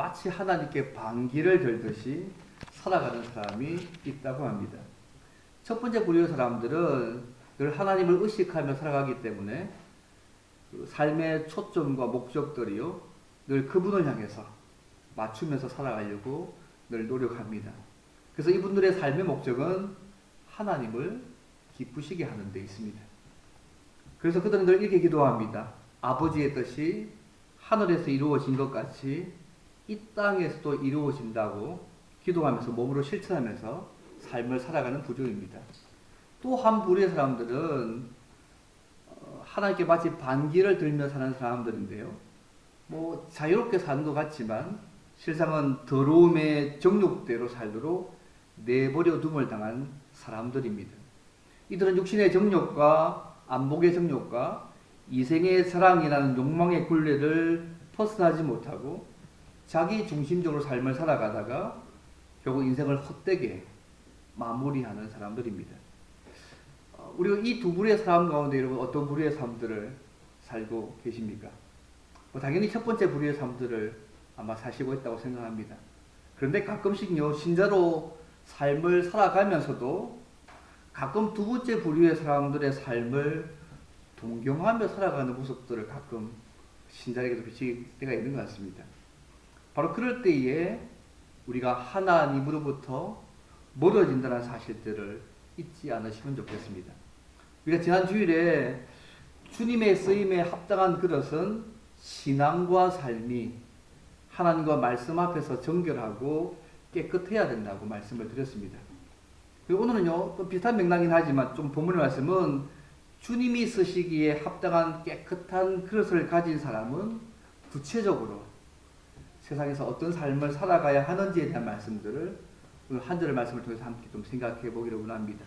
마치 하나님께 반기를 들듯이 살아가는 사람이 있다고 합니다. 첫 번째 부류의 사람들은 늘 하나님을 의식하며 살아가기 때문에 그 삶의 초점과 목적들이요 늘 그분을 향해서 맞추면서 살아가려고 늘 노력합니다. 그래서 이분들의 삶의 목적은 하나님을 기쁘시게 하는 데 있습니다. 그래서 그들은 늘 이렇게 기도합니다. 아버지의 뜻이 하늘에서 이루어진 것 같이 이 땅에서도 이루어진다고 기도하면서 몸으로 실천하면서 삶을 살아가는 부류입니다. 또 한 부류의 사람들은 하나님께 마치 반기를 들며 사는 사람들인데요. 뭐 자유롭게 사는 것 같지만 실상은 더러움의 정욕대로 살도록 내버려 둠을 당한 사람들입니다. 이들은 육신의 정욕과 안목의 정욕과 이생의 사랑이라는 욕망의 굴레를 벗어나지 못하고 자기 중심적으로 삶을 살아가다가 결국 인생을 헛되게 마무리하는 사람들입니다. 우리가 이 두 부류의 사람 가운데 여러분 어떤 부류의 삶들을 살고 계십니까? 당연히 첫 번째 부류의 삶들을 아마 사시고 있다고 생각합니다. 그런데 가끔씩요 신자로 삶을 살아가면서도 가끔 두 번째 부류의 사람들의 삶을 동경하며 살아가는 모습들을 가끔 신자에게도 비칠 때가 있는 것 같습니다. 바로 그럴 때에 우리가 하나님으로부터 멀어진다는 사실들을 잊지 않으시면 좋겠습니다. 우리가 지난 주일에 주님의 쓰임에 합당한 그릇은 신앙과 삶이 하나님과 말씀 앞에서 정결하고 깨끗해야 된다고 말씀을 드렸습니다. 그리고 오늘은요, 또 비슷한 맥락이긴 하지만 좀 본문의 말씀은 주님이 쓰시기에 합당한 깨끗한 그릇을 가진 사람은 구체적으로 세상에서 어떤 삶을 살아가야 하는지에 대한 말씀들을 오늘 한 절의 말씀을 통해서 함께 좀 생각해 보기로 원합니다.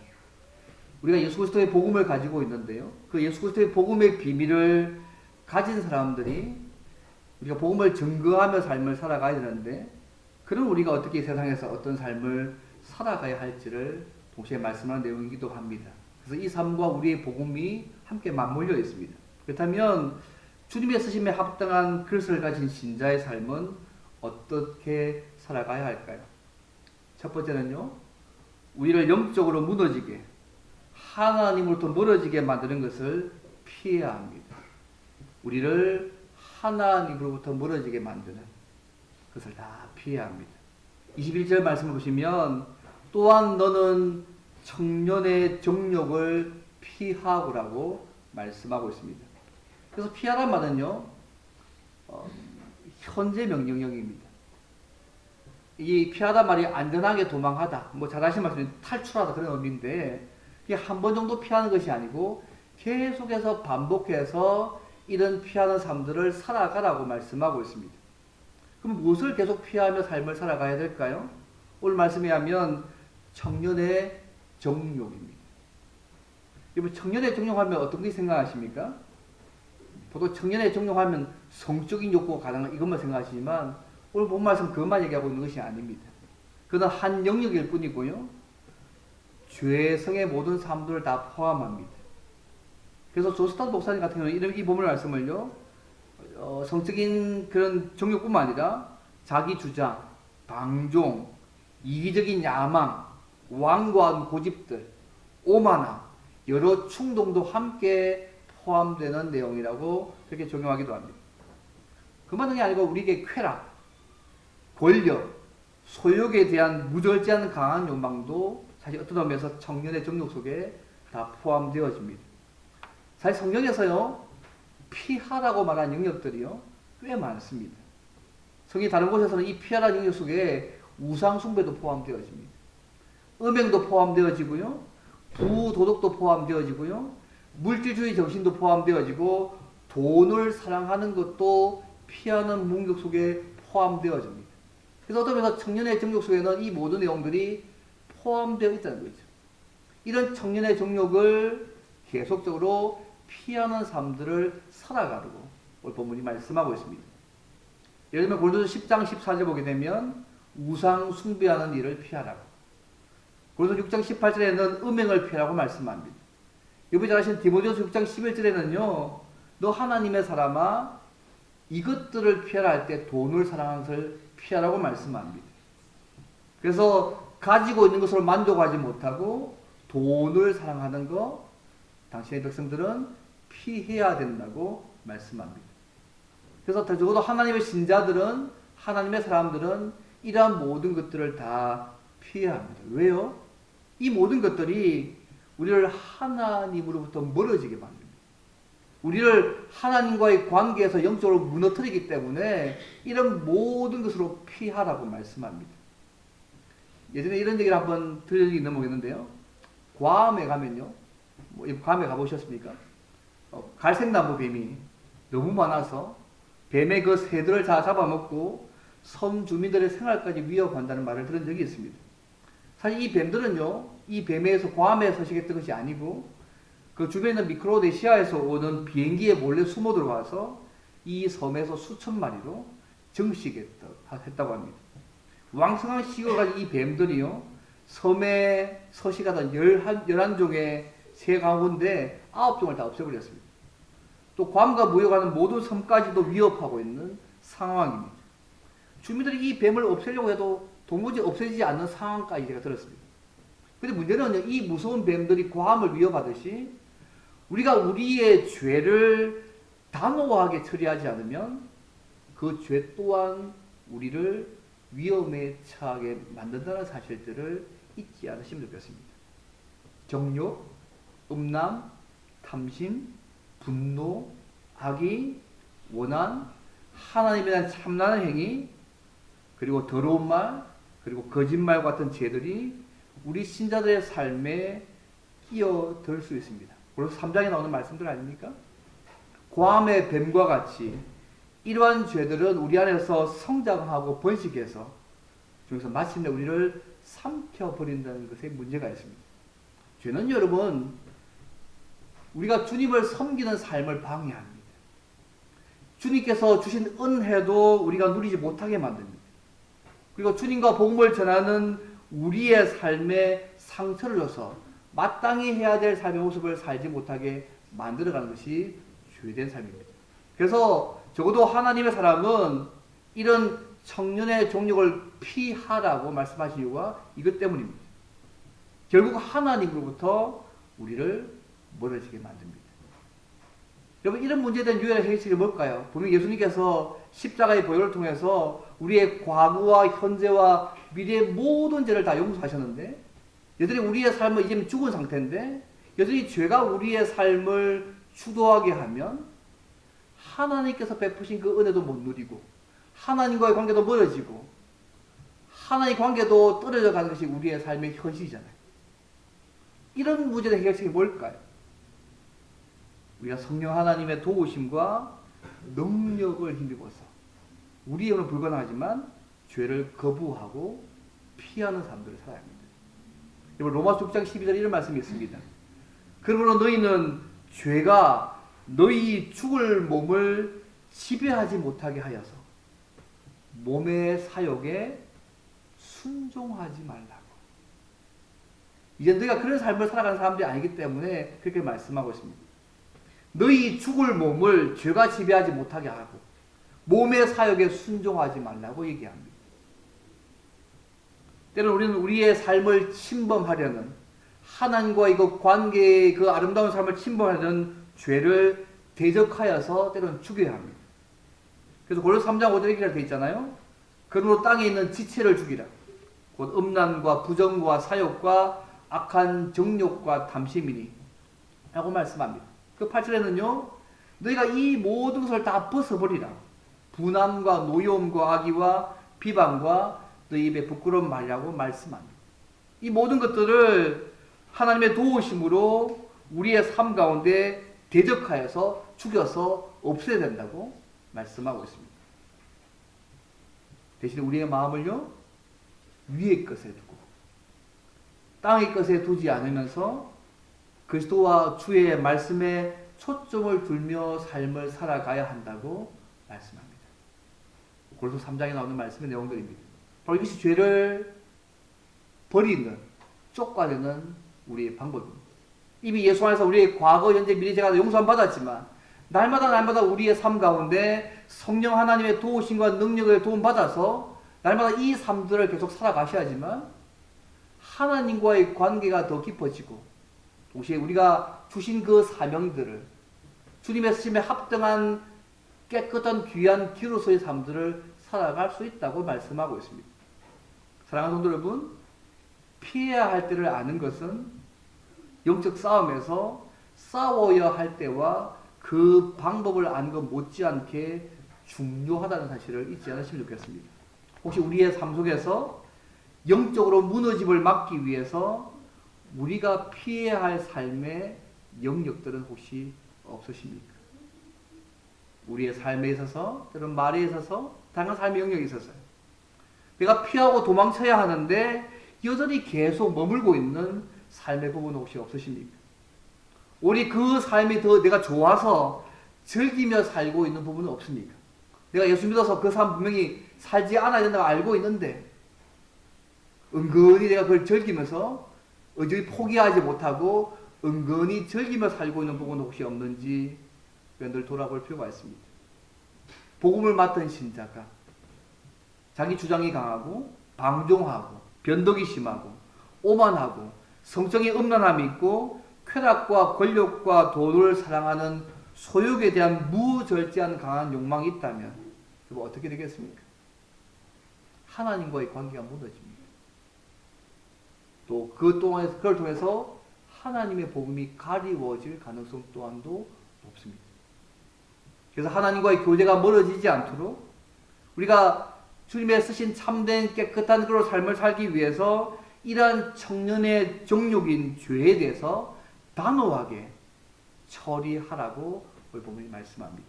우리가 예수 그리스도의 복음을 가지고 있는데요. 그 예수 그리스도의 복음의 비밀을 가진 사람들이 우리가 복음을 증거하며 삶을 살아가야 되는데 그럼 우리가 어떻게 세상에서 어떤 삶을 살아가야 할지를 동시에 말씀하는 내용이기도 합니다. 그래서 이 삶과 우리의 복음이 함께 맞물려 있습니다. 그렇다면 주님의 쓰심에 합당한 그릇을 가진 신자의 삶은 어떻게 살아가야 할까요? 첫 번째는요, 우리를 영적으로 무너지게 하나님으로부터 멀어지게 만드는 것을 피해야 합니다. 우리를 하나님으로부터 멀어지게 만드는 것을 다 피해야 합니다. 21절 말씀을 보시면 또한 너는 청년의 정욕을 피하고라고 말씀하고 있습니다. 그래서 피하란 말은요, 현재 명령형입니다. 이 피하다 말이 안전하게 도망하다, 뭐 잘 아시는 말씀이 탈출하다 그런 의미인데 이게 한 번 정도 피하는 것이 아니고 계속해서 반복해서 이런 피하는 삶들을 살아가라고 말씀하고 있습니다. 그럼 무엇을 계속 피하며 삶을 살아가야 될까요? 오늘 말씀에 하면 청년의 정욕입니다. 여러분 청년의 정욕하면 어떤 게 생각하십니까? 보통 청년의 정욕하면 성적인 욕구가 가능한 이것만 생각하시지만 오늘 본 말씀 그것만 얘기하고 있는 것이 아닙니다. 그는 한 영역일 뿐이고요. 죄성의 모든 삶들을 다 포함합니다. 그래서 조스탄 목사님 같은 경우는 이 본문 말씀을요, 성적인 그런 정욕뿐만 아니라 자기 주장, 방종, 이기적인 야망, 완고한 고집들, 오만함, 여러 충동도 함께 포함되는 내용이라고 그렇게 적용하기도 합니다. 그만한 게 아니고 우리에게 쾌락, 권력, 소욕에 대한 무절제한 강한 욕망도 사실 어떤 의미에서 청년의 정욕 속에 다 포함되어집니다. 사실 성경에서요, 피하라고 말한 영역들이요, 꽤 많습니다. 성경 다른 곳에서는 이 피하라는 영역 속에 우상숭배도 포함되어집니다. 음행도 포함되어지고요, 부도덕도 포함되어지고요, 물질주의 정신도 포함되어지고, 돈을 사랑하는 것도 피하는 문격 속에 포함되어집니다. 그래서 어떤 면에서 청년의 정욕 속에는 이 모든 내용들이 포함되어 있다는 거죠. 이런 청년의 정욕을 계속적으로 피하는 삶들을 살아가라고 오늘 본문이 말씀하고 있습니다. 예를 들면 고린도서 10장 14절 보게 되면 우상 숭배하는 일을 피하라고, 고린도서 6장 18절에는 음행을 피하라고 말씀합니다. 여러분이 잘 아시는 디모데후서 6장 11절에는요, 너 하나님의 사람아 이것들을 피하라 할 때 돈을 사랑하는 것을 피하라고 말씀합니다. 그래서 가지고 있는 것으로 만족하지 못하고 돈을 사랑하는 거 당신의 백성들은 피해야 된다고 말씀합니다. 그래서 적어도 하나님의 신자들은, 하나님의 사람들은 이러한 모든 것들을 다 피해야 합니다. 왜요? 이 모든 것들이 우리를 하나님으로부터 멀어지게 만듭니다. 우리를 하나님과의 관계에서 영적으로 무너뜨리기 때문에 이런 모든 것으로 피하라고 말씀합니다. 예전에 이런 얘기를 한번 들은 적이 있는 모르겠는데요. 괌에 가면요. 괌에 가보셨습니까? 갈색나무 뱀이 너무 많아서 뱀의 그 새들을 다 잡아먹고 섬 주민들의 생활까지 위협한다는 말을 들은 적이 있습니다. 사실 이 뱀들은요, 이 뱀에서 괌에 서식했던 것이 아니고 그 주변에 있는 미크로네시아에서 오는 비행기에 몰래 숨어 들어와서 이 섬에서 수천 마리로 증식했다고 합니다. 왕성한 식을 가진 이 뱀들이요, 섬에 서식하던 11종의 새 가운데 9종을 다 없애버렸습니다. 또 괌과 무역하는 모든 섬까지도 위협하고 있는 상황입니다. 주민들이 이 뱀을 없애려고 해도 도무지 없애지지 않는 상황까지 제가 들었습니다. 근데 문제는 이 무서운 뱀들이 괌을 위협하듯이 우리가 우리의 죄를 단호하게 처리하지 않으면 그 죄 또한 우리를 위험에 처하게 만든다는 사실들을 잊지 않으시면 좋겠습니다. 정욕, 음란, 탐심, 분노, 악의, 원한, 하나님에 대한 참나는 행위, 그리고 더러운 말, 그리고 거짓말 같은 죄들이 우리 신자들의 삶에 끼어들 수 있습니다. 그래서 3장에 나오는 말씀들 아닙니까? 괌의 뱀과 같이 이러한 죄들은 우리 안에서 성장하고 번식해서 중에서 마침내 우리를 삼켜버린다는 것에 문제가 있습니다. 죄는 여러분, 우리가 주님을 섬기는 삶을 방해합니다. 주님께서 주신 은혜도 우리가 누리지 못하게 만듭니다. 그리고 주님과 복음을 전하는 우리의 삶에 상처를 줘서 마땅히 해야 될 삶의 모습을 살지 못하게 만들어가는 것이 죄된 삶입니다. 그래서 적어도 하나님의 사람은 이런 청년의 종력을 피하라고 말씀하신 이유가 이것 때문입니다. 결국 하나님으로부터 우리를 멀어지게 만듭니다. 여러분, 이런 문제에 대한 유일한 해결책이 뭘까요? 분명 예수님께서 십자가의 보혈을 통해서 우리의 과거와 현재와 미래의 모든 죄를 다 용서하셨는데, 여전히 우리의 삶은 이제 죽은 상태인데 여전히 죄가 우리의 삶을 주도하게 하면 하나님께서 베푸신 그 은혜도 못 누리고 하나님과의 관계도 멀어지고 하나님의 관계도 떨어져 가는 것이 우리의 삶의 현실이잖아요. 이런 문제의 해결책이 뭘까요? 우리가 성령 하나님의 도우심과 능력을 힘입어서 우리의 힘은 불가능하지만 죄를 거부하고 피하는 사람들을 살아야 합니다. 여러분, 로마서 6장 12절에 이런 말씀이 있습니다. 그러므로 너희는 죄가 너희 죽을 몸을 지배하지 못하게 하여서 몸의 사욕에 순종하지 말라고. 이제 너희가 그런 삶을 살아가는 사람들이 아니기 때문에 그렇게 말씀하고 있습니다. 너희 죽을 몸을 죄가 지배하지 못하게 하고 몸의 사욕에 순종하지 말라고 얘기합니다. 때로는 우리는 우리의 삶을 침범하려는, 하나님과의 그 관계의 그 아름다운 삶을 침범하려는 죄를 대적하여서 때로는 죽여야 합니다. 그래서 고린도서 3장 5절에 이렇게 되어 있잖아요. 그러므로 땅에 있는 지체를 죽이라. 곧 음란과 부정과 사욕과 악한 정욕과 탐심이니 라고 말씀합니다. 그 8절에는요, 너희가 이 모든 것을 다 벗어버리라. 분함과 노여움과 악의와 비방과 너희 입에 부끄러운 말이라고 말씀합니다. 이 모든 것들을 하나님의 도우심으로 우리의 삶 가운데 대적하여서 죽여서 없애야 된다고 말씀하고 있습니다. 대신 우리의 마음을요, 위의 것에 두고 땅의 것에 두지 않으면서 그리스도와 주의 말씀에 초점을 두며 삶을 살아가야 한다고 말씀합니다. 고린도서 3장에 나오는 말씀의 내용들입니다. 바로 이것이 죄를 버리는, 쫓아내는 우리의 방법입니다. 이미 예수 안에서 우리의 과거, 현재, 미래 죄가 용서함 받았지만 날마다 우리의 삶 가운데 성령 하나님의 도우심과 능력을 도움받아서 날마다 이 삶들을 계속 살아가셔야지만 하나님과의 관계가 더 깊어지고 동시에 우리가 주신 그 사명들을 주님의 쓰심에 합당한 깨끗한 귀한 기로서의 삶들을 살아갈 수 있다고 말씀하고 있습니다. 사랑하는 성도 여러분, 피해야 할 때를 아는 것은 영적 싸움에서 싸워야 할 때와 그 방법을 아는 것 못지않게 중요하다는 사실을 잊지 않으시면 좋겠습니다. 혹시 우리의 삶 속에서 영적으로 무너짐을 막기 위해서 우리가 피해야 할 삶의 영역들은 혹시 없으십니까? 우리의 삶에 있어서, 또는 말에 있어서, 다양한 삶의 영역에 있어서요. 내가 피하고 도망쳐야 하는데 여전히 계속 머물고 있는 삶의 부분 혹시 없으십니까? 우리 그 삶이 더 내가 좋아서 즐기며 살고 있는 부분은 없습니까? 내가 예수 믿어서 그 삶 분명히 살지 않아야 된다고 알고 있는데 은근히 내가 그걸 즐기면서 어저히 포기하지 못하고 은근히 즐기며 살고 있는 부분은 혹시 없는지 늘 돌아볼 필요가 있습니다. 복음을 맡은 신자가 자기 주장이 강하고 방종하고 변덕이 심하고 오만하고 성적인 음란함이 있고 쾌락과 권력과 돈을 사랑하는 소욕에 대한 무절제한 강한 욕망이 있다면 그거 어떻게 되겠습니까? 하나님과의 관계가 무너집니다. 또 그걸 통해서 하나님의 복음이 가리워질 가능성 또한도 높습니다. 그래서 하나님과의 교제가 멀어지지 않도록 우리가 주님의 쓰신 참된 깨끗한 그런 삶을 살기 위해서 이러한 청년의 정욕인 죄에 대해서 단호하게 처리하라고 오늘 본문이 말씀합니다.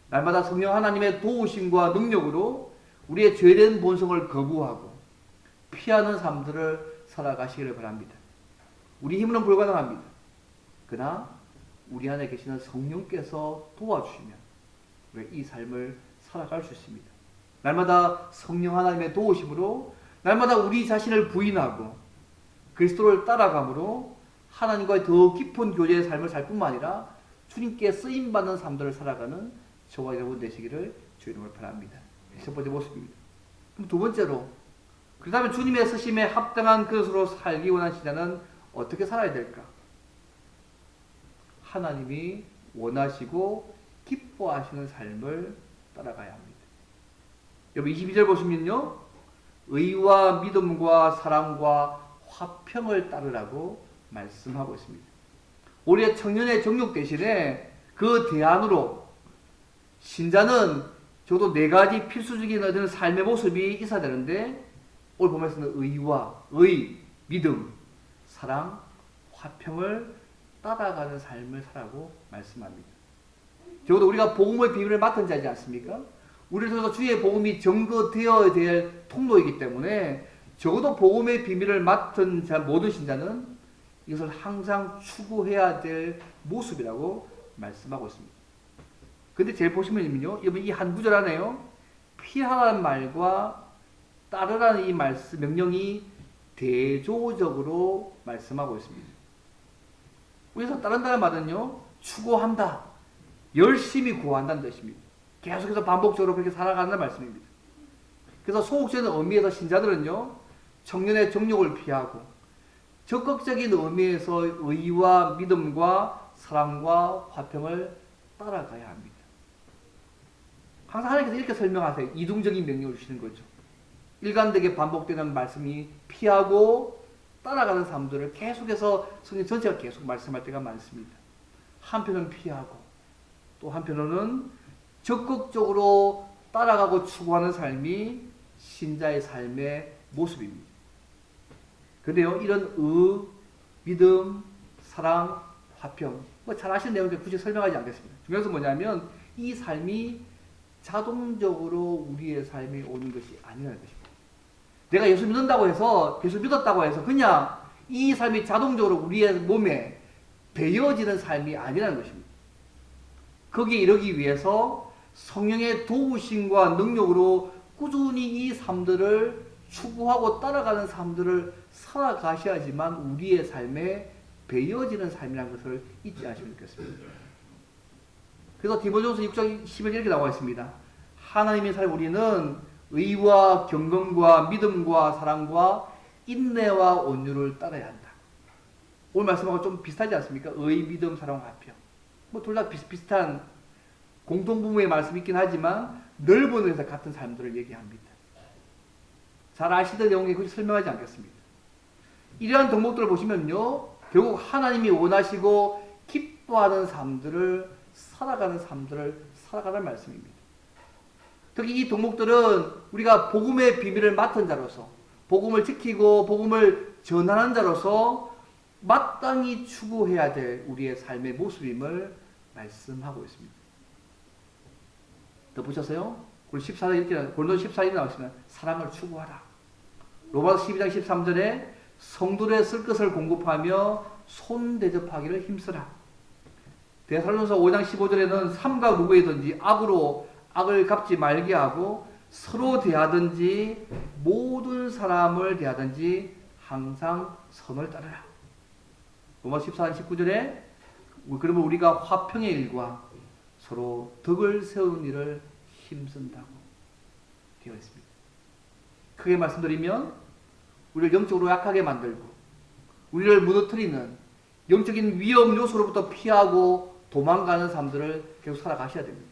날마다 성령 하나님의 도우심과 능력으로 우리의 죄된 본성을 거부하고 피하는 삶들을 살아가시기를 바랍니다. 우리 힘으로는 불가능합니다. 그러나 우리 안에 계시는 성령께서 도와주시면 우리가 이 삶을 살아갈 수 있습니다. 날마다 성령 하나님의 도우심으로 날마다 우리 자신을 부인하고 그리스도를 따라감으로 하나님과의 더 깊은 교제의 삶을 살 뿐만 아니라 주님께 쓰임받는 삶들을 살아가는 저와 여러분 되시기를 주의 이름으로 바랍니다. 첫 번째 모습입니다. 그럼 두 번째로 그렇다면 주님의 쓰심에 합당한 것으로 살기 원하는 신자는 어떻게 살아야 될까? 하나님이 원하시고 기뻐하시는 삶을 따라가야 합니다. 여러분 22절 보시면요. 의와 믿음과 사랑과 화평을 따르라고 말씀하고 있습니다. 우리의 청년의 정욕 대신에 그 대안으로 신자는 적어도 네 가지 필수적인 어떤 삶의 모습이 있어야 되는데 오늘 보면서는 의, 믿음, 사랑, 화평을 따라가는 삶을 살라고 말씀합니다. 적어도 우리가 복음의 비밀을 맡은 자이지 않습니까? 우리를 통해서 주의 복음이 증거되어야 될 통로이기 때문에 적어도 복음의 비밀을 맡은 자 모든 신자는 이것을 항상 추구해야 될 모습이라고 말씀하고 있습니다. 근데 제일 보시면요, 여러분 이 한 구절 안에요, 피하라는 말과 따르라는 이 말씀 명령이 대조적으로 말씀하고 있습니다. 여기서 따른다는 말은요, 추구한다, 열심히 구한다는 뜻입니다. 계속해서 반복적으로 그렇게 살아가는 말씀입니다. 그래서 소극적인 의미에서 신자들은요, 청년의 정욕을 피하고 적극적인 의미에서 의와 믿음과 사랑과 화평을 따라가야 합니다. 항상 하나님께서 이렇게 설명하세요. 이중적인 명령을 주시는 거죠. 일관되게 반복되는 말씀이 피하고 따라가는 삶들을 계속해서 성경 전체가 계속 말씀할 때가 많습니다. 한편은 피하고 또 한편으로는 적극적으로 따라가고 추구하는 삶이 신자의 삶의 모습입니다. 그런데요, 이런 믿음, 사랑, 화평, 잘 아시는 내용들 굳이 설명하지 않겠습니다. 중요한 것은 뭐냐면 이 삶이 자동적으로 우리의 삶에 오는 것이 아니라는 것입니다. 내가 예수 믿는다고 해서, 예수 믿었다고 해서 그냥 이 삶이 자동적으로 우리의 몸에 배어지는 삶이 아니라는 것입니다. 거기에 이르기 위해서 성령의 도우심과 능력으로 꾸준히 이 삶들을 추구하고 따라가는 삶들을 살아가셔야지만 우리의 삶에 배어지는 삶이라는 것을 잊지 않으시면 좋겠습니다. 그래서 디모데후서 6장 10절 이렇게 나와 있습니다. 하나님의 삶 우리는 의와 경건과 믿음과 사랑과 인내와 온유를 따라야 한다. 오늘 말씀하고 좀 비슷하지 않습니까? 의, 믿음, 사랑, 화평. 뭐 둘 다 비슷비슷한 공통부모의 말씀이 있긴 하지만 넓은 의미에서 같은 삶들을 얘기합니다. 잘 아시던 내용에 굳이 설명하지 않겠습니다. 이러한 덕목들을 보시면요, 결국 하나님이 원하시고 기뻐하는 삶들을 살아가는 말씀입니다. 특히 이 덕목들은 우리가 복음의 비밀을 맡은 자로서, 복음을 지키고 복음을 전하는 자로서 마땅히 추구해야 될 우리의 삶의 모습임을 말씀하고 있습니다. 더 보셨어요? 고린도 14절에 나오시면 사랑을 추구하라. 로마서 12장 13절에 성도들의 쓸 것을 공급하며 손 대접하기를 힘쓰라. 데살로니가서 5장 15절에는 삼가 누구에든지 악으로 악을 갚지 말게 하고 서로 대하든지 모든 사람을 대하든지 항상 선을 따르라. 로마서 14장 19절에 그러면 우리가 화평의 일과 서로 덕을 세우는 일을 힘쓴다고 되어 있습니다. 크게 말씀드리면 우리를 영적으로 약하게 만들고 우리를 무너뜨리는 영적인 위험 요소로부터 피하고 도망가는 삶들을 계속 살아가셔야 됩니다.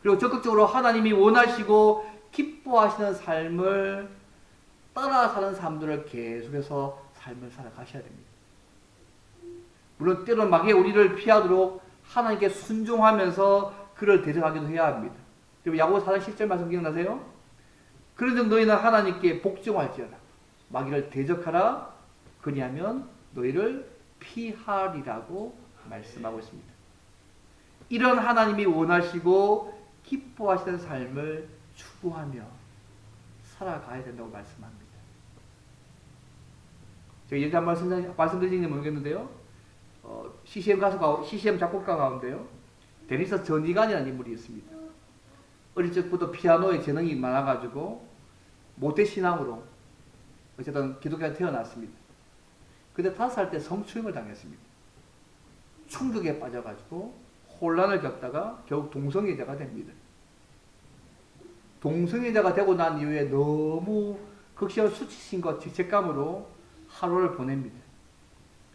그리고 적극적으로 하나님이 원하시고 기뻐하시는 삶을 따라 사는 삶들을 계속해서 삶을 살아가셔야 됩니다. 물론 때로는 마귀의 우리를 피하도록 하나님께 순종하면서 그를 대적하기도 해야 합니다. 그리고 야고보 4장 10절 말씀 기억나세요? 그런즉 너희는 하나님께 복종할지어다. 마귀를 대적하라. 그리하면 너희를 피하리라고 말씀하고 있습니다. 이런 하나님이 원하시고 기뻐하시는 삶을 추구하며 살아가야 된다고 말씀합니다. 제가 예전에 한번 말씀드리는지 모르겠는데요. CCM 작곡가 가운데요. 데니스 전이간이라는 인물이 있습니다. 어릴 적부터 피아노에 재능이 많아가지고 모태신앙으로 어쨌든 기독교에 태어났습니다. 근데 5살 때 성추행을 당했습니다. 충격에 빠져가지고 혼란을 겪다가 결국 동성애자가 됩니다. 동성애자가 되고 난 이후에 너무 극심한 수치심과 죄책감으로 하루를 보냅니다.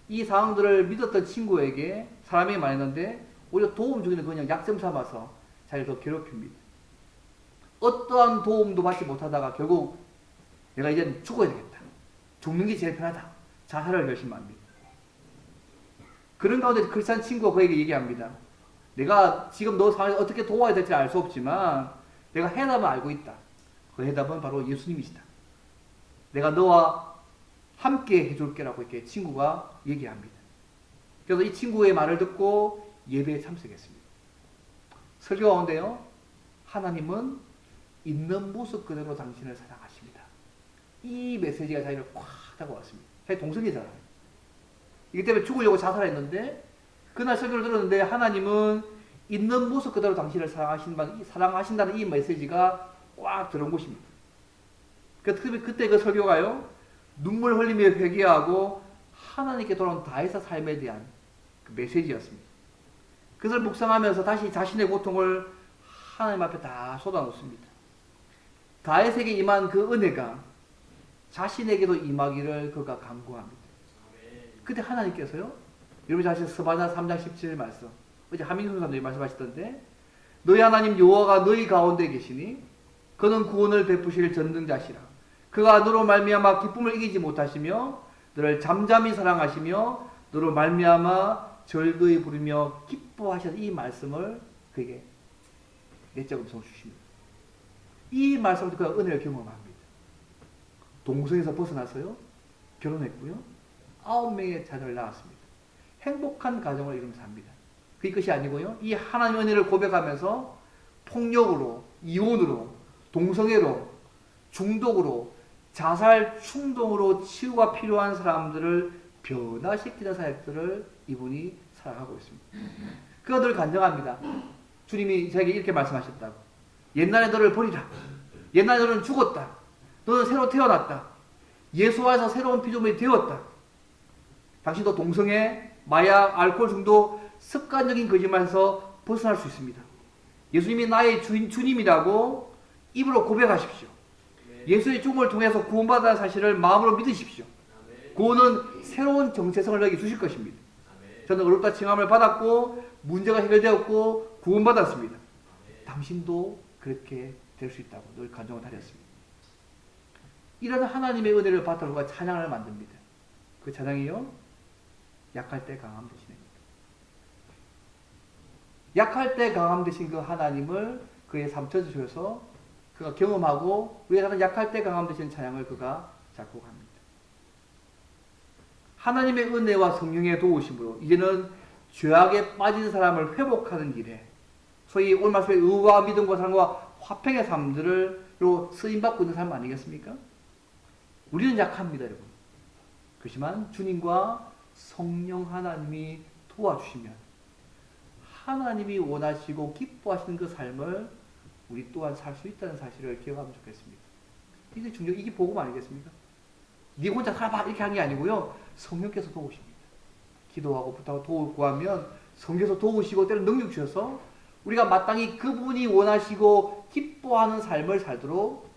이 상황들을 믿었던 친구에게 사람이 말했는데 오히려 도움 주기는 그냥 약점 삼아서 자기를 더 괴롭힙니다. 어떠한 도움도 받지 못하다가 결국 내가 이제 죽어야 되겠다. 죽는 게 제일 편하다. 자살을 결심합니다. 그런 가운데 크리스찬 친구가 그에게 얘기합니다. 내가 지금 너 상황에서 어떻게 도와야 될지 알 수 없지만 내가 해답을 알고 있다. 그 해답은 바로 예수님이시다. 내가 너와 함께 해줄게라고 이렇게 친구가 얘기합니다. 그래서 이 친구의 말을 듣고 예배에 참석했습니다. 설교 가운데요. 하나님은 있는 모습 그대로 당신을 사랑하십니다. 이 메시지가 자기를 꽉 하고 왔습니다. 자기 동성애잖아요. 이기 때문에 죽으려고 자살했는데 그날 설교를 들었는데 하나님은 있는 모습 그대로 당신을 사랑하신다는 이 메시지가 꽉 들어온 것입니다. 그때 그 설교가요. 눈물 흘리며 회개하고 하나님께 돌아온 다윗의 삶에 대한 그 메시지였습니다. 그것을 묵상하면서 다시 자신의 고통을 하나님 앞에 다 쏟아놓습니다. 다윗에게 임한 그 은혜가 자신에게도 임하기를 그가 간구합니다. 그때 하나님께서요. 여러분 잘 아시는 스바냐 3장 17절 말씀. 어제 하민수 선생님이 말씀하셨던데 너희 하나님 여호와가 너희 가운데 계시니 그는 구원을 베푸실 전능자시라. 그가 너로 말미암아 기쁨을 이기지 못하시며 너를 잠잠히 사랑하시며 너로 말미암아 절거히 부르며 기뻐하시는 이 말씀을 그에게 내적 음성을 주십니다. 이 말씀을 그가 은혜를 경험합니다. 동성에서 벗어나서요. 결혼했고요. 9명의 자녀를 낳았습니다. 행복한 가정을 이루면서 삽니다. 그것이 아니고요. 이 하나님의 은혜를 고백하면서 폭력으로, 이혼으로, 동성애로, 중독으로, 자살 충동으로 치유가 필요한 사람들을 변화시키는 사역들을 이분이 살아가고 있습니다. 그가 늘 간증합니다. 주님이 저에게 이렇게 말씀하셨다고. 옛날에 너를 버리라. 옛날에 너는 죽었다. 너는 새로 태어났다. 예수 안에서 새로운 피조물이 되었다. 당신도 동성애, 마약, 알코올 중독, 습관적인 거짓말에서 벗어날 수 있습니다. 예수님이 나의 주님이라고 입으로 고백하십시오. 예수의 죽음을 통해서 구원받았다는 사실을 마음으로 믿으십시오. 구원은 새로운 정체성을 너에게 주실 것입니다. 저는 어렵다 칭함을 받았고 문제가 해결되었고 구원받았습니다. 당신도 그렇게 될 수 있다고 늘 간증을 하렸습니다. 이런 하나님의 은혜를 바탕으로 우리가 찬양을 만듭니다. 그 찬양이요, 약할 때 강함 되시는 약할 때 강함 되신 그 하나님을 그의 삶 전주셔서 그가 경험하고 위에서는 약할 때 강함 되신 찬양을 그가 작곡합니다. 하나님의 은혜와 성령의 도우심으로 이제는 죄악에 빠진 사람을 회복하는 일에 소위 오늘 말씀의 의와 믿음과 사랑과 화평의 삶들을 쓰임받고 있는 사람 아니겠습니까? 우리는 약합니다, 여러분. 그렇지만 주님과 성령 하나님이 도와주시면 하나님이 원하시고 기뻐하시는 그 삶을 우리 또한 살 수 있다는 사실을 기억하면 좋겠습니다. 이게 이게 복음 아니겠습니까? 네 혼자 살아봐 이렇게 한 게 아니고요. 성령께서 도우십니다. 기도하고 부탁하고 도우 구하면 성령께서 도우시고 때로 능력 주셔서 우리가 마땅히 그분이 원하시고 기뻐하는 삶을 살도록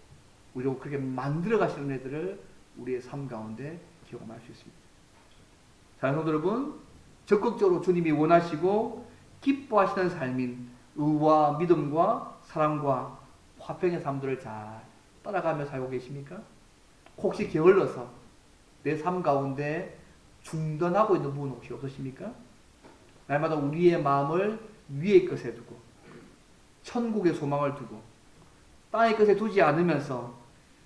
우리로 그렇게 만들어 가시는 애들을 우리의 삶 가운데 경험할 수 있습니다. 사랑하는 여러분, 적극적으로 주님이 원하시고 기뻐하시는 삶인 의와 믿음과 사랑과 화평의 삶들을 잘 따라가며 살고 계십니까? 혹시 게을러서 내 삶 가운데 중단하고 있는 부분 혹시 없으십니까? 날마다 우리의 마음을 위의 것에 두고 천국의 소망을 두고 땅의 것에 두지 않으면서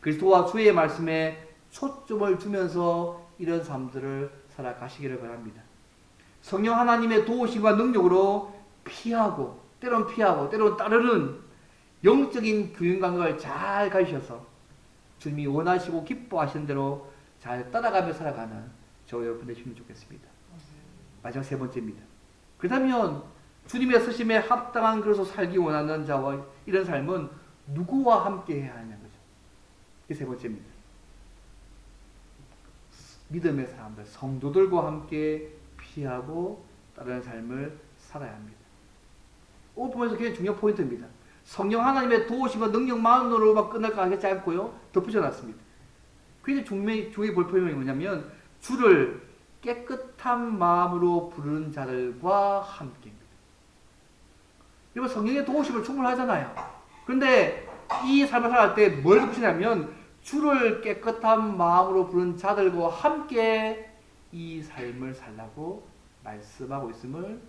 그리스도와 주의 말씀에 초점을 두면서 이런 삶들을 살아가시기를 바랍니다. 성령 하나님의 도우심과 능력으로 피하고 때론 따르는 영적인 균형 감각을 잘 가지셔서 주님이 원하시고 기뻐하시는 대로 잘 따라가며 살아가는 저 여러분 되시면 좋겠습니다. 마지막 세 번째입니다. 그렇다면 주님의 쓰심에 합당한 그릇으로 살기 원하는 자와 이런 삶은 누구와 함께 해야 하냐는 거죠. 이게 세 번째입니다. 믿음의 사람들, 성도들과 함께 피하고 따르는 삶을 살아야 합니다. 오늘 보면서 굉장히 중요한 포인트입니다. 성령 하나님의 도우심과 능력만으로만 끝날까 하지 않고요. 덧붙여놨습니다. 굉장히 중요히 볼 포인트가 뭐냐면 주를 깨끗한 마음으로 부르는 자들과 함께입니다. 여러분 성령의 도우심을 충분하잖아요. 그런데 이 삶을 살아갈 때 뭘 덧붙이냐면 주를 깨끗한 마음으로 부르는 자들과 함께 이 삶을 살라고 말씀하고 있음을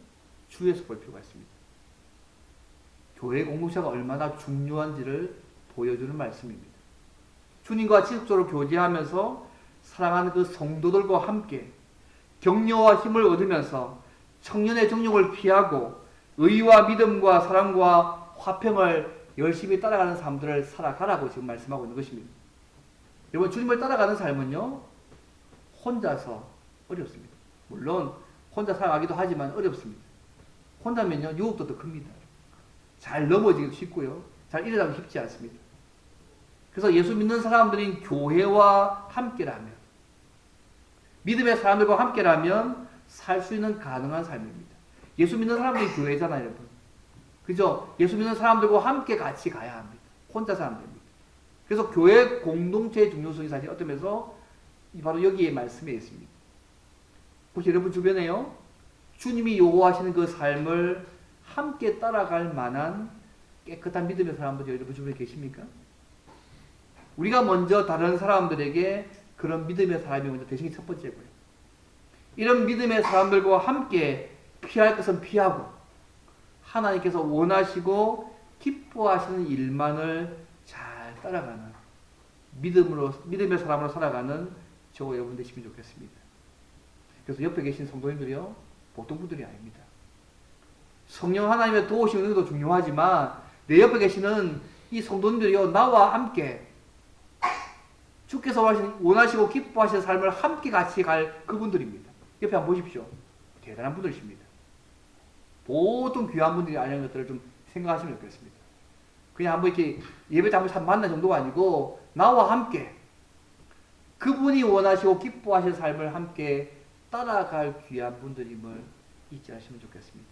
주의해서 볼 필요가 있습니다. 교회 공동체가 얼마나 중요한지를 보여주는 말씀입니다. 주님과 지속적으로 교제하면서 사랑하는 그 성도들과 함께 격려와 힘을 얻으면서 청년의 정욕을 피하고 의와 믿음과 사랑과 화평을 열심히 따라가는 삶들을 살아가라고 지금 말씀하고 있는 것입니다. 여러분 주님을 따라가는 삶은요 혼자서 어렵습니다. 물론 혼자 살아가기도 하지만 어렵습니다. 혼자면요 유혹도 더 큽니다. 잘 넘어지기도 쉽고요. 잘 일어나기 쉽지 않습니다. 그래서 예수 믿는 사람들인 교회와 함께라면 믿음의 사람들과 함께라면 살 수 있는 가능한 삶입니다. 예수 믿는 사람들이 교회잖아요, 여러분. 그죠? 예수 믿는 사람들과 함께 같이 가야 합니다. 혼자서 안 됩니다. 그래서 교회 공동체의 중요성이 사실 어떤 면에서 바로 여기에 말씀에 있습니다. 혹시 여러분 주변에요, 주님이 요구하시는 그 삶을 함께 따라갈 만한 깨끗한 믿음의 사람들이 여러분 주변에 계십니까? 우리가 먼저 다른 사람들에게 그런 믿음의 사람이 먼저 되시는 게 첫 번째고요. 이런 믿음의 사람들과 함께 피할 것은 피하고 하나님께서 원하시고 기뻐하시는 일만을 잘 따라가는 믿음의 사람으로 살아가는 저와 여러분 되시면 좋겠습니다. 그래서 옆에 계신 성도님들이요 보통 분들이 아닙니다. 성령 하나님의 도우심은 도 중요하지만 내 옆에 계시는 이 성도님들이요 나와 함께 주께서 원하시고 기뻐하시는 삶을 함께 같이 갈 그분들입니다. 옆에 한번 보십시오. 대단한 분들이십니다. 보통 귀한 분들이 아니라는 것들을 좀 생각하시면 좋겠습니다. 그냥 한번 이렇게 예배 때 한번 만난 정도가 아니고 나와 함께 그분이 원하시고 기뻐하시는 삶을 함께 따라갈 귀한 분들임을 잊지 않으시면 좋겠습니다.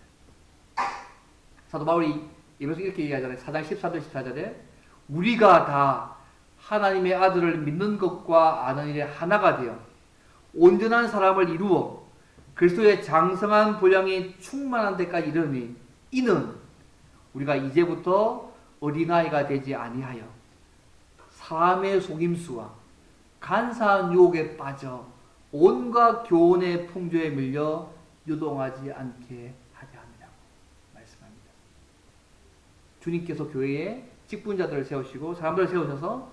사도 바울이 예배에서 이렇게 얘기하잖아요. 4장 13절 14절에 우리가 다 하나님의 아들을 믿는 것과 아는 일에 하나가 되어 온전한 사람을 이루어 그리스도의 장성한 분량이 충만한 데까지 이르니 이는 우리가 이제부터 어린아이가 되지 아니하여 사람의 속임수와 간사한 유혹에 빠져 온갖 교훈의 풍조에 밀려 유동하지 않게 하자 함이라고 말씀합니다. 주님께서 교회에 직분자들을 세우시고 사람들을 세우셔서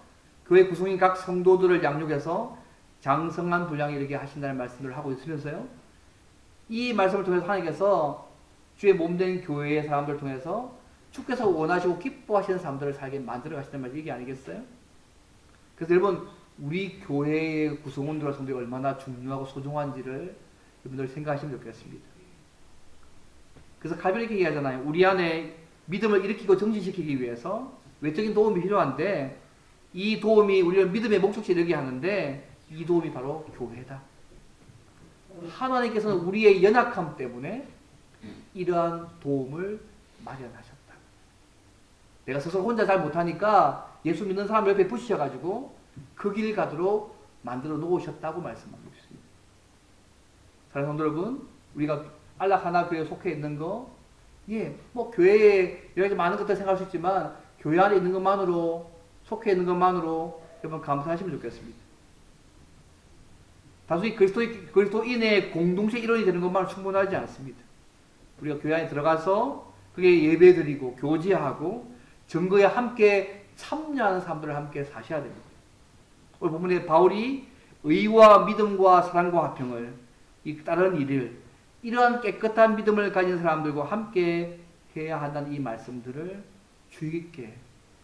교회 구성인 각 성도들을 양육해서 장성한 분량에 이르게 하신다는 말씀을 하고 있으면서요, 이 말씀을 통해서 하나님께서 주의 몸된 교회의 사람들을 통해서 주께서 원하시고 기뻐하시는 사람들을 살게 만들어 가시는 말 얘기 아니겠어요? 그래서 여러분, 우리 교회의 구성원들과 성도가 얼마나 중요하고 소중한지를 여러분들 생각하시면 좋겠습니다. 그래서 칼빈이 이렇게 얘기하잖아요. 우리 안에 믿음을 일으키고 정진시키기 위해서 외적인 도움이 필요한데 이 도움이 우리를 믿음의 목적지에 이르게 하는데 이 도움이 바로 교회다. 하나님께서는 우리의 연약함 때문에 이러한 도움을 마련하셨다. 내가 스스로 혼자 잘 못하니까 예수 믿는 사람 옆에 붙이셔가지고 그 길 가도록 만들어 놓으셨다고 말씀하고 있습니다. 사랑하는 성도 여러분, 우리가 안락하나 교회에 속해 있는 거, 뭐 교회에 여러 가지 많은 것들 생각할 수 있지만 교회 안에 있는 것만으로, 속해 있는 것만으로 여러분 감사하시면 좋겠습니다. 단순히 그리스도인의 공동체 일원이 되는 것만으로 충분하지 않습니다. 우리가 교회 안에 들어가서 그게 예배드리고 교제하고 증거에 함께 참여하는 사람들을 함께 사셔야 됩니다. 오늘 본문에 바울이 의와 믿음과 사랑과 화평을 따르는 일을 이러한 깨끗한 믿음을 가진 사람들과 함께 해야 한다는 이 말씀들을 주의 깊게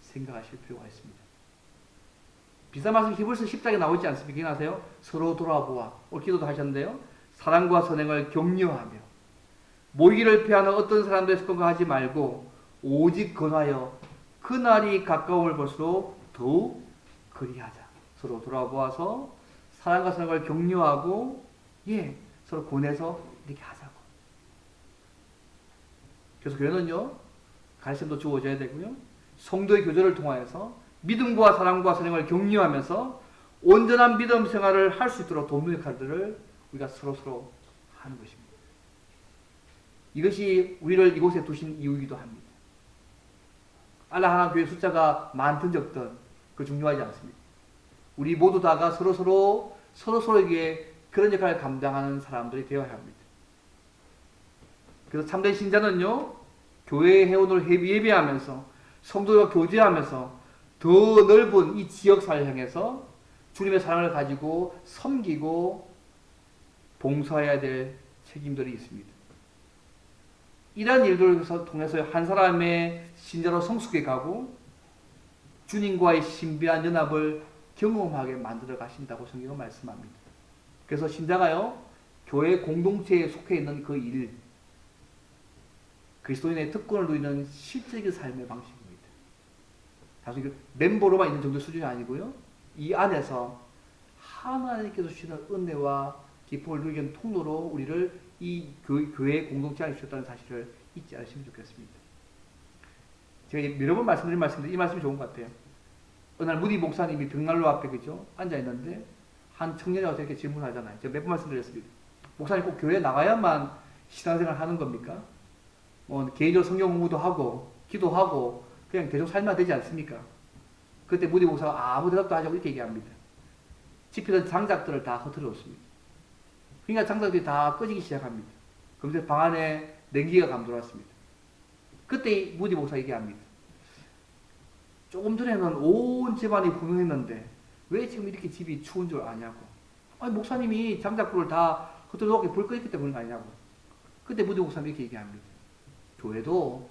생각하실 필요가 있습니다. 비슷한 말씀 히브리서 10장에 나오지 않습니까? 기억나세요? 서로 돌아보아. 오늘 기도도 하셨는데요. 사랑과 선행을 격려하며 모이기를 피하는 어떤 사람들의 습관과 하지 말고 오직 건하여 그날이 가까움을 볼수록 더욱 그리하자. 서로 돌아보아서 사랑과 선행을 격려하고 서로 권해서 이렇게 하자고. 그래서 교회는요, 가르침도 주어져야 되고요, 성도의 교제를 통하여서 믿음과 사랑과 선행을 격려하면서 온전한 믿음 생활을 할 수 있도록 돕는 역할들을 우리가 서로 하는 것입니다. 이것이 우리를 이곳에 두신 이유이기도 합니다. 알라 하나 교회 숫자가 많든 적든 그 중요하지 않습니다. 우리 모두 다가 서로에게 그런 역할을 감당하는 사람들이 되어야 합니다. 그래서 참된 신자는요, 교회 회원을 예배하면서 성도와 교제하면서 더 넓은 이 지역사회를 향해서 주님의 사랑을 가지고 섬기고 봉사해야 될 책임들이 있습니다. 이러한 일들을 통해서 한 사람의 신자로 성숙해 가고 주님과의 신비한 연합을 경험하게 만들어 가신다고 성경은 말씀합니다. 그래서 신자가요, 교회 공동체에 속해 있는 그 일, 그리스도인의 특권을 누리는 실질적인 삶의 방식입니다. 단순히 멤버로만 있는 정도 수준이 아니고요, 이 안에서 하나님께서 주시는 은혜와 기쁨을 누리는 통로로 우리를 이 교회 공동체 안에 주셨다는 사실을 잊지 않으시면 좋겠습니다. 제가 여러 번 말씀드린 말씀인데 이 말씀이 좋은 것 같아요. 어느 날 무디 목사님이 벽난로 앞에 앉아 있는데 한 청년이 와서 이렇게 질문하잖아요. 제가 몇 번 말씀드렸습니다. 목사님 꼭 교회에 나가야만 신앙생활 하는 겁니까? 개인적으로 성경 공부도 하고 기도하고 그냥 계속 살면 되지 않습니까? 그때 무디 목사가 아무 대답도 하지 않고 이렇게 얘기합니다. 집히던 장작들을 다 흩어놓습니다. 그러니까 장작들이 다 꺼지기 시작합니다. 그러면서 방 안에 냉기가 감돌았습니다. 그때 무디 목사가 얘기합니다. 조금 전에는 온 집안이 분명했는데 왜 지금 이렇게 집이 추운 줄 아냐고. 아니, 목사님이 장작불을 다 흩어놓게 불 꺼있기 때문인 거 아니냐고. 그때 무디 목사님이 이렇게 얘기합니다. 교회도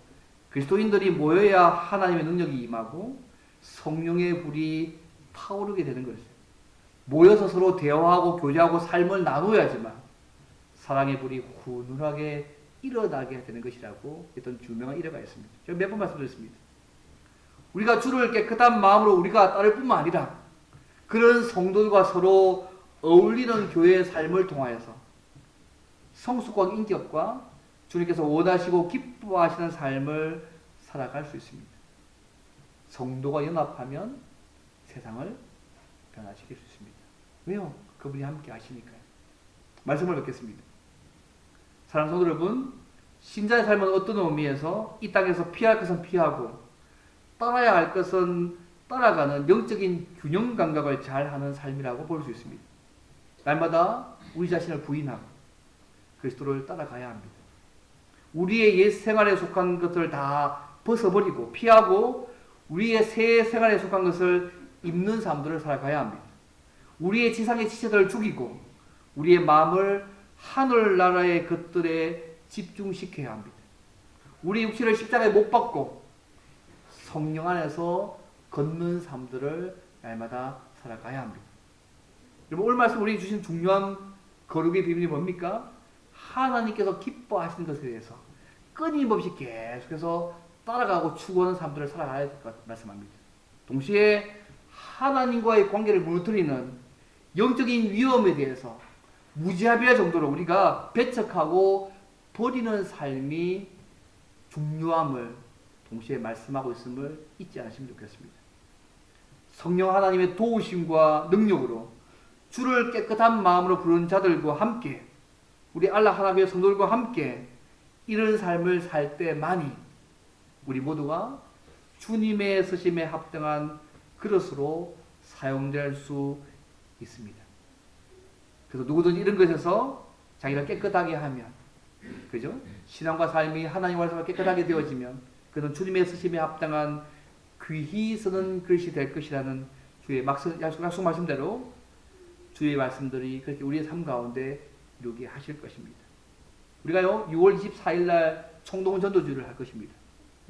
그리스도인들이 모여야 하나님의 능력이 임하고 성령의 불이 타오르게 되는 것이죠. 모여서 서로 대화하고 교제하고 삶을 나누어야지만 사랑의 불이 훈훈하게 일어나게 되는 것이라고 했던 유명한 일화가 있습니다. 제가 몇 번 말씀드렸습니다. 우리가 주를 깨끗한 마음으로 우리가 따를 뿐만 아니라 그런 성도들과 서로 어울리는 교회의 삶을 통하여서 성숙과 인격과 주님께서 원하시고 기뻐하시는 삶을 살아갈 수 있습니다. 성도가 연합하면 세상을 변화시킬 수 있습니다. 왜요? 그분이 함께 하시니까요. 말씀을 뵙겠습니다. 사랑하는 성도 여러분, 신자의 삶은 어떤 의미에서 이 땅에서 피할 것은 피하고 따라야 할 것은 따라가는 영적인 균형 감각을 잘하는 삶이라고 볼 수 있습니다. 날마다 우리 자신을 부인하고 그리스도를 따라가야 합니다. 우리의 옛 생활에 속한 것을 다 벗어버리고 피하고 우리의 새 생활에 속한 것을 입는 삶들을 살아가야 합니다. 우리의 지상의 지체들을 죽이고 우리의 마음을 하늘나라의 것들에 집중시켜야 합니다. 우리 육신을 십자가에 못 박고 성령 안에서 걷는 삶들을 날마다 살아가야 합니다. 여러분, 오늘 말씀 우리에게 주신 중요한 거룩의 비밀이 뭡니까? 하나님께서 기뻐하시는 것에 대해서 끊임없이 계속해서 따라가고 추구하는 삶들을 살아가야 될 것 말씀합니다. 동시에 하나님과의 관계를 무너뜨리는 영적인 위험에 대해서 무지합의할 정도로 우리가 배척하고 버리는 삶이 중요함을 동시에 말씀하고 있음을 잊지 않으시면 좋겠습니다. 성령 하나님의 도우심과 능력으로 주를 깨끗한 마음으로 부르는 자들과 함께 우리 알라 하나님의 성도들과 함께 이런 삶을 살 때만이 우리 모두가 주님의 쓰심에 합당한 그릇으로 사용될 수 있습니다. 그래서 누구든지 이런 것에서 자기가 깨끗하게 하면, 그죠? 신앙과 삶이 하나님과 삶이 깨끗하게 되어지면 그는 주님의 쓰심에 합당한 귀히 쓰는 그릇이 될 것이라는 주의 약속 말씀대로 주의 말씀들이 그렇게 우리의 삶 가운데 이루게 하실 것입니다. 우리가요 6월 24일 날 총동 전도주를 할 것입니다.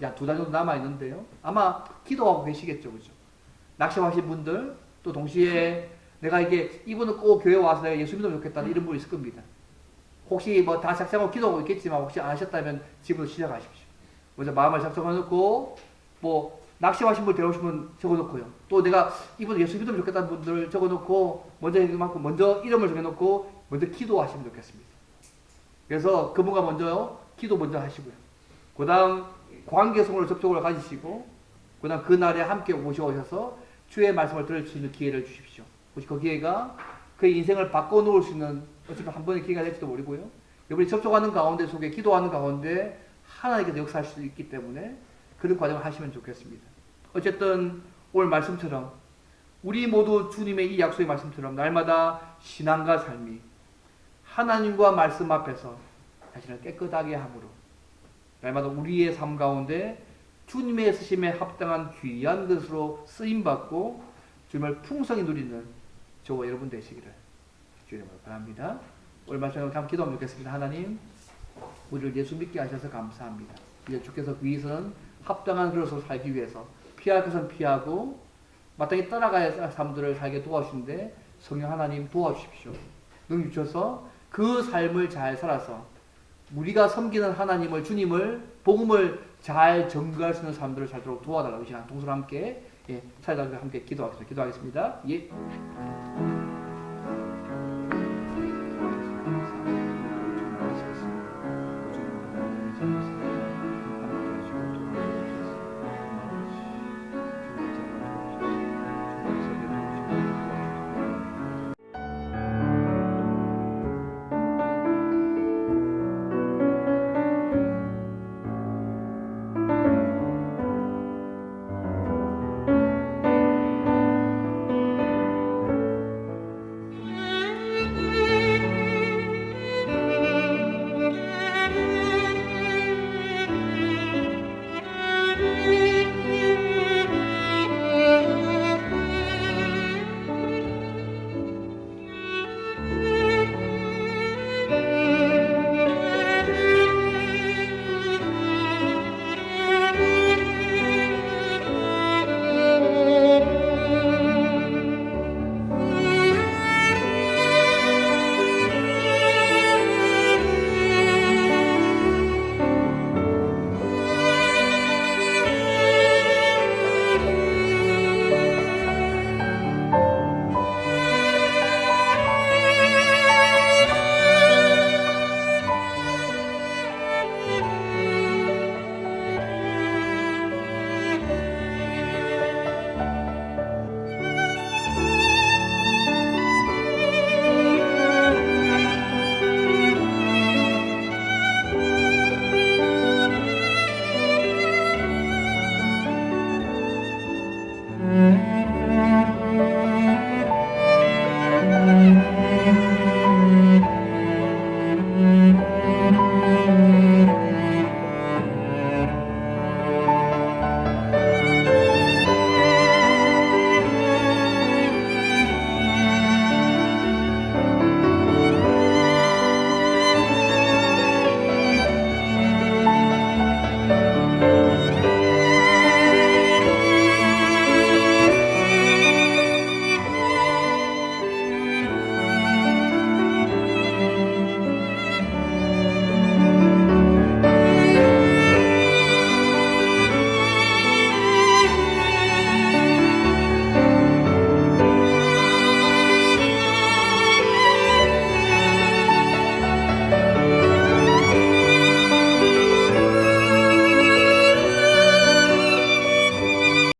약 2달 정도 남아 있는데요. 아마 기도하고 계시겠죠, 그죠? 낙심하신 분들 또 동시에 내가 이분은 꼭 교회 와서 내가 예수 믿으면 좋겠다는 이런 분이 있을 겁니다. 혹시 뭐 다 작정하고 기도하고 있겠지만 혹시 안 하셨다면 지금부터 시작하십시오. 먼저 마음을 작정해놓고 뭐 낙심하신 분 데려오시면 적어놓고요. 또 내가 이분 예수 믿으면 좋겠다는 분들 적어놓고 먼저 이름을 적어놓고 먼저 기도하시면 좋겠습니다. 그래서 그분과 먼저 기도 먼저 하시고요. 그 다음 관계성으로 접촉을 가지시고 그 다음 그날에 함께 오셔서 주의 말씀을 들을 수 있는 기회를 주십시오. 혹시 그 기회가 그의 인생을 바꿔놓을 수 있는 어차피 한 번의 기회가 될지도 모르고요. 여러분이 접촉하는 가운데 속에 기도하는 가운데 하나님께서 역사하실 수 있기 때문에 그런 과정을 하시면 좋겠습니다. 어쨌든 오늘 말씀처럼 우리 모두 주님의 이 약속의 말씀처럼 날마다 신앙과 삶이 하나님과 말씀 앞에서 자신을 깨끗하게 함으로 날마다 우리의 삶 가운데 주님의 쓰심에 합당한 귀한 것으로 쓰임받고 주님을 풍성히 누리는 저와 여러분 되시기를 주님으로 바랍니다. 오늘 말씀을 잠 기도하면 좋겠습니다. 하나님, 우리를 예수 믿게 하셔서 감사합니다. 이제 주께서 위에서는 합당한 그릇으로 살기 위해서 피할 것은 피하고 마땅히 따라가야 할 삶들을 살게 도와주시는데 성령 하나님 도와주십시오. 능력 주셔서 그 삶을 잘 살아서 우리가 섬기는 하나님을, 주님을, 복음을 잘 전가할 수 있는 사람들을 살도록 도와달라고 이 시간 동서로 함께, 차례당과 함께 기도하겠습니다. 예.